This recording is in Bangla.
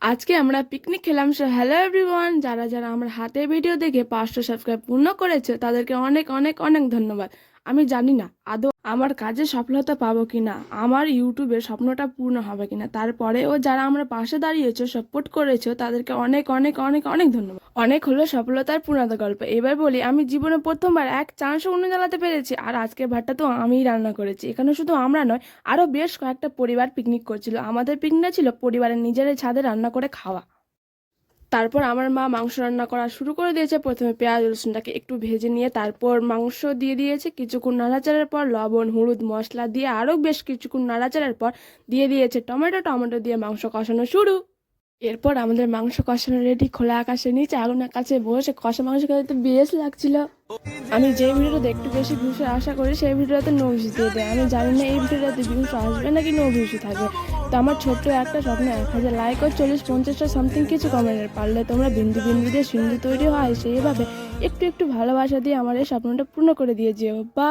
আজকে আমরা পিকনিক খেলাম। সো হ্যালো এভরিওয়ান, যারা যারা আমার হাতে ভিডিও দেখে 500 সাবস্ক্রাইব পূর্ণ করেছে তাদেরকে অনেক অনেক অনেক ধন্যবাদ। আমি জানি না আদৌ আমার কাজে সফলতা পাবো কিনা, আমার ইউটিউবের স্বপ্নটা পূর্ণ হবে কিনা, তারপরেও যারা আমার পাশে দাঁড়িয়েছো, সাপোর্ট করেছো, তাদেরকে অনেক অনেক অনেক অনেক ধন্যবাদ। অনেক হলো সফলতার পূর্ণতা গল্প। এবার বলি, আমি জীবনে প্রথমবার এক চান্সও উনুন জ্বালাতে পেরেছি, আর আজকের ভাতটা তো আমিই রান্না করেছি। এখানে শুধু আমরা নয়, আরো বেশ কয়েকটা পরিবার পিকনিক করছিল। আমাদের পিকনিক ছিল পরিবারের নিজের ছাদে রান্না করে খাওয়া। তারপর আমার মা মাংস রান্না করা শুরু করে দিয়েছে। প্রথমে পেঁয়াজ রসুনটাকে একটু ভেজে নিয়ে তারপর মাংস দিয়ে দিয়েছে। কিছুক্ষণ নাড়াচাড়ার পর লবণ হলুদ মশলা দিয়ে আরও বেশ কিছুক্ষণ নাড়াচাড়ার পর দিয়ে দিয়েছে টমেটো। টমেটো দিয়ে মাংস কষানো শুরু। এরপর আমাদের মাংস কষানো রেডি। খোলা আকাশের নিচে আগুনের কাছে বসে কষা মাংস খেতে তো বেশ লাগছিল। আমি যে ভিডিওটাতে একটু বেশি ভিউসের আশা করি সেই ভিডিওটাতে নো ভিউজ দিয়ে দেয়। আমি জানি না এই ভিডিওটাতে ভিউস আসবে নাকি নো ভিউসই থাকবে। তো আমার ছোট্ট একটা স্বপ্ন 1000 লাইক ও 40-50টা সামথিং কিছু কমেন্টের পারলে তোমরা বিন্দু বিন্দু দিয়ে সিন্ধু তৈরি হয় সেইভাবে একটু একটু ভালোবাসা দিয়ে আমার এই স্বপ্নটা পূর্ণ করে দিয়ে যেও। বা